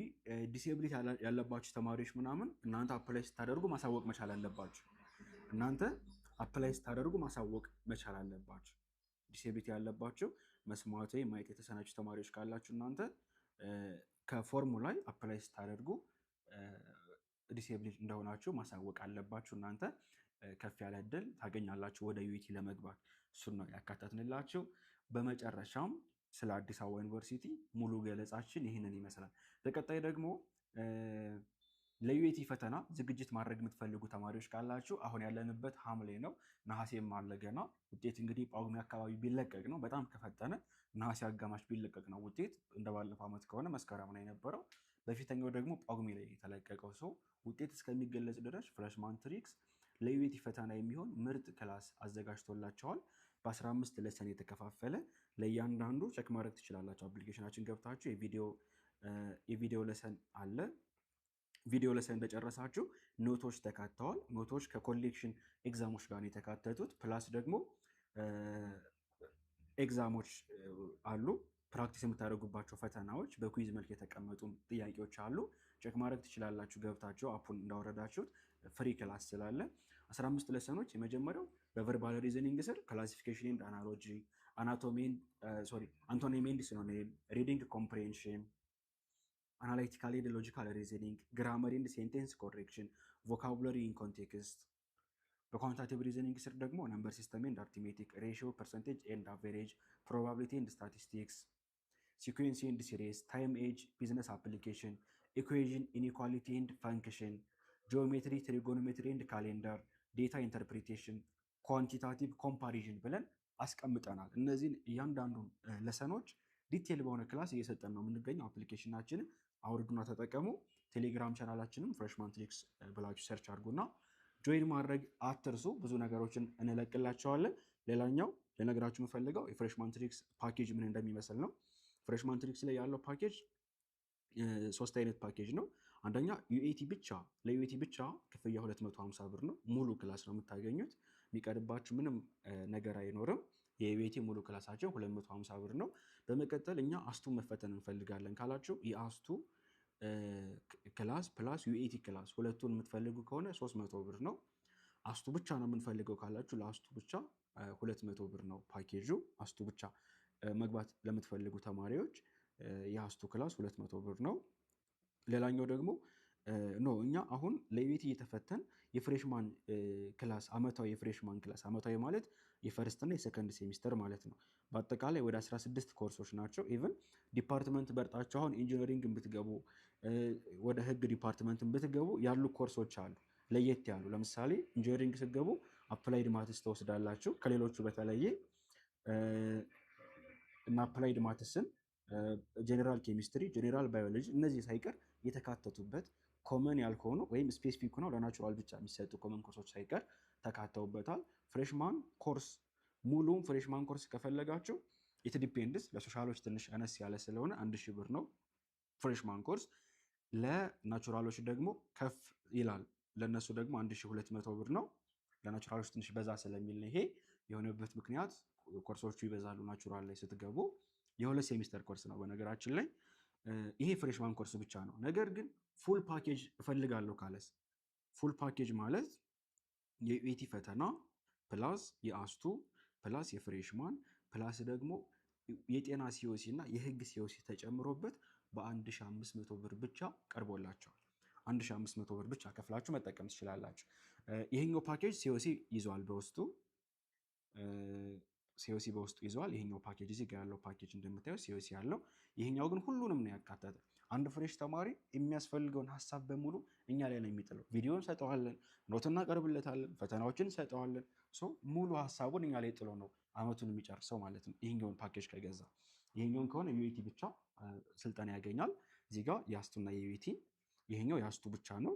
ዲሴብሊቲ ያለባችሁ ተማሪዎች ምናምን እናንተ አፕላይ ስታደርጉ ማሳወቅ መቻል አለባችሁ። ዲሴብሊቲ ያለባችሁ መስማት ወይም ማየት የተሳናችሁ ተማሪዎች ካላችሁ እናንተ ከፎርሙ ላይ አፕላይ ስታደርጉ ዲሴብሊቲ እንደሆናችሁ ማሳወቅ አለባችሁ። እናንተ ከፍ ያለ እድል ታገኛላችሁ ወደ ዩኢቲ ለመግባት። እሱን ነው ያካተትንላችሁ። በመጨረሻም ስለ አዲስ አበባ ዩኒቨርሲቲ ሙሉ ገለጻችን ይህንን ይመስላል። በቀጣይ ደግሞ ለዩኢቲ ፈተና ዝግጅት ማድረግ የምትፈልጉ ተማሪዎች ካላችሁ አሁን ያለንበት ሐምሌ ነው፣ ነሐሴም አለ ገና። ውጤት እንግዲህ ጳጉሜ አካባቢ ቢለቀቅ ነው፣ በጣም ከፈጠነ ነሐሴ አጋማሽ ቢለቀቅ ነው ውጤት። እንደባለፈው ዓመት ከሆነ መስከረም ነው የነበረው። በፊተኛው ደግሞ ጳጉሜ ላይ የተለቀቀው ሰው ውጤት እስከሚገለጽ ድረስ ፍሬሽማን ትሪክስ ለዩኢቲ ፈተና የሚሆን ምርጥ ክላስ አዘጋጅቶላቸዋል። በ15 ለሰን የተከፋፈለ ለእያንዳንዱ ቸክ ማድረግ ትችላላችሁ። አፕሊኬሽናችን ገብታችሁ የቪዲዮ ለሰን አለ። ቪዲዮ ለሰን እንደጨረሳችሁ ኖቶች ተካተዋል። ኖቶች ከኮሌክሽን ኤግዛሞች ጋር ነው የተካተቱት። ፕላስ ደግሞ ኤግዛሞች አሉ። ፕራክቲስ የምታደርጉባቸው ፈተናዎች በኩዊዝ መልክ የተቀመጡ ጥያቄዎች አሉ። ቼክ ማድረግ ትችላላችሁ ገብታችሁ አፑን እንዳወረዳችሁት። ፍሪ ክላስ ስላለ 15 ለሰኖች። የመጀመሪያው በቨርባል ሪዝኒንግ ስር ክላሲፊኬሽን ኤንድ አናሎጂ፣ አንቶኒም ኤንድ ሲኖኒም፣ ሪዲንግ ኮምፕሬንሽን፣ አናላይቲካል ኤንድ ሎጂካል ሪዝኒንግ፣ ግራመር ኤንድ ሴንቴንስ ኮሬክሽን፣ ቮካቡላሪ ኢን ኮንቴክስት። በኳንታቲቭ ሪዝኒንግ ስር ደግሞ ነምበር ሲስተም ኤንድ አርቲሜቲክ፣ ሬሽዮ፣ ፐርሰንቴጅ ኤንድ አቨሬጅ፣ ፕሮባቢሊቲ ኤንድ ስታቲስቲክስ፣ ሲኩዌንስ ኤንድ ሲሪስ፣ ታይም ኤጅ፣ ቢዝነስ አፕሊኬሽን፣ ኢኩዌዥን፣ ኢኒኳሊቲ ኤንድ ፈንክሽን፣ ጂኦሜትሪ፣ ትሪጎኖሜትሪ ኤንድ ካሌንደር፣ ዴታ ኢንተርፕሪቴሽን፣ ኳንቲታቲቭ ኮምፓሪዥን ብለን አስቀምጠናል። እነዚህን እያንዳንዱን ለሰኖች ዲቴል በሆነ ክላስ እየሰጠን ነው የምንገኘው። አፕሊኬሽናችንን አውርዱና ተጠቀሙ። ቴሌግራም ቻናላችንም ፍሬሽማን ትሪክስ ብላችሁ ሰርች አድርጉና ጆይን ማድረግ አትርሱ። ብዙ ነገሮችን እንለቅላቸዋለን። ሌላኛው ለነገራችሁ የምፈልገው የፍሬሽማን ትሪክስ ፓኬጅ ምን እንደሚመስል ነው። ፍሬሽማን ትሪክስ ላይ ያለው ፓኬጅ 3 አይነት ፓኬጅ ነው። አንደኛ ዩኤቲ ብቻ፣ ለዩኤቲ ብቻ ክፍያ 250 ብር ነው። ሙሉ ክላስ ነው የምታገኙት። የሚቀርባችሁ ምንም ነገር አይኖርም። የኢቢቲ ሙሉ ክላሳችን 250 ብር ነው። በመቀጠል እኛ አስቱ መፈተን እንፈልጋለን ካላችሁ የአስቱ ክላስ ፕላስ ዩኤቲ ክላስ ሁለቱን የምትፈልጉ ከሆነ 300 ብር ነው። አስቱ ብቻ ነው የምንፈልገው ካላችሁ ለአስቱ ብቻ 200 ብር ነው ፓኬጁ። አስቱ ብቻ መግባት ለምትፈልጉ ተማሪዎች የአስቱ ክላስ 200 ብር ነው። ሌላኛው ደግሞ እኛ አሁን ለኢቢቲ እየተፈተን የፍሬሽማን ክላስ አመታዊ የፍሬሽማን ክላስ አመታዊ ማለት የፈርስት እና የሰከንድ ሴሚስተር ማለት ነው። በአጠቃላይ ወደ 16 ኮርሶች ናቸው። ኢቨን ዲፓርትመንት በርጣቸው አሁን ኢንጂነሪንግ ብትገቡ ወደ ህግ ዲፓርትመንት ብትገቡ ያሉ ኮርሶች አሉ ለየት ያሉ። ለምሳሌ ኢንጂነሪንግ ስትገቡ አፕላይድ ማትስ ተወስዳላችሁ ከሌሎቹ በተለየ እና አፕላይድ ማትስን፣ ጄኔራል ኬሚስትሪ፣ ጄኔራል ባዮሎጂ እነዚህ ሳይቀር የተካተቱበት ኮመን ያልሆኑ ወይም ስፔሲፊክ ሆነው ለናቹራል ብቻ የሚሰጡ ኮመን ኮርሶች ሳይቀር ተካተውበታል። ፍሬሽማን ኮርስ ሙሉም ፍሬሽማን ኮርስ ከፈለጋችሁ ኢት ዲፔንድስ ለሶሻሎች ትንሽ አነስ ያለ ስለሆነ 1000 ብር ነው ፍሬሽማን ኮርስ። ለናቹራሎች ደግሞ ከፍ ይላል። ለነሱ ደግሞ 1200 ብር ነው። ለናቹራሎች ትንሽ በዛ ስለሚል ነው ይሄ የሆነበት ምክንያት። ኮርሶቹ ይበዛሉ ናቹራል ላይ ስትገቡ። የሁለት ሴሚስተር ኮርስ ነው በነገራችን ላይ። ይሄ ፍሬሽማን ኮርስ ብቻ ነው። ነገር ግን ፉል ፓኬጅ እፈልጋለሁ ካለስ ፉል ፓኬጅ ማለት የዩኤቲ ፈተና ፕላስ የአስቱ ፕላስ የፍሬሽማን ፕላስ ደግሞ የጤና ሲኦሲ እና የህግ ሲኦሲ ተጨምሮበት በ1500 ብር ብቻ ቀርቦላቸዋል። 1500 ብር ብቻ ከፍላችሁ መጠቀም ትችላላችሁ። ይሄኛው ፓኬጅ ሲኦሲ ይዟል በውስጡ ሲኦሲ በውስጡ ይዘዋል። ይሄኛው ፓኬጅ እዚህ ጋር ያለው ፓኬጅ እንደምታየው ሲኦሲ ያለው። ይሄኛው ግን ሁሉንም ነው ያካተተ። አንድ ፍሬሽ ተማሪ የሚያስፈልገውን ሀሳብ በሙሉ እኛ ላይ ነው የሚጥለው። ቪዲዮ እንሰጠዋለን፣ ኖት እናቀርብለታለን፣ ፈተናዎችን እንሰጠዋለን። ሙሉ ሀሳቡን እኛ ላይ ጥሎ ነው አመቱን የሚጨርሰው ማለት ነው። ይሄኛውን ፓኬጅ ከገዛ ይሄኛውን ከሆነ ዩኤቲ ብቻ ስልጠና ያገኛል። እዚህ ጋር የአስቱና የዩኤቲ ይሄኛው የአስቱ ብቻ ነው።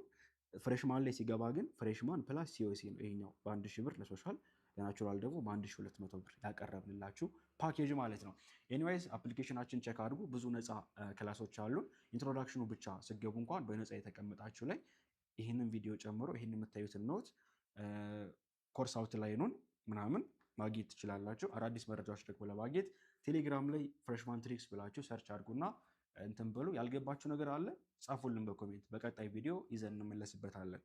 ፍሬሽማን ላይ ሲገባ ግን ፍሬሽማን ፕላስ ሲኦሲ ነው ይሄኛው በ1000 ብር ለሶሻል ለናቹራል ደግሞ በ1200 ብር ያቀረብንላችሁ ፓኬጅ ማለት ነው። ኤኒዌይስ አፕሊኬሽናችን ቼክ አድርጉ። ብዙ ነፃ ክላሶች አሉን። ኢንትሮዳክሽኑ ብቻ ስገቡ እንኳን በነፃ የተቀመጣችሁ ላይ ይህንን ቪዲዮ ጨምሮ ይህን የምታዩትን ኖት ኮርስ አውትላይኑን ምናምን ማግኘት ትችላላችሁ። አዳዲስ መረጃዎች ደግሞ ለማግኘት ቴሌግራም ላይ ፍሬሽማን ትሪክስ ብላችሁ ሰርች አድርጉና እንትን ብሉ። ያልገባችሁ ነገር አለ ጻፉልን በኮሜንት። በቀጣይ ቪዲዮ ይዘን እንመለስበታለን።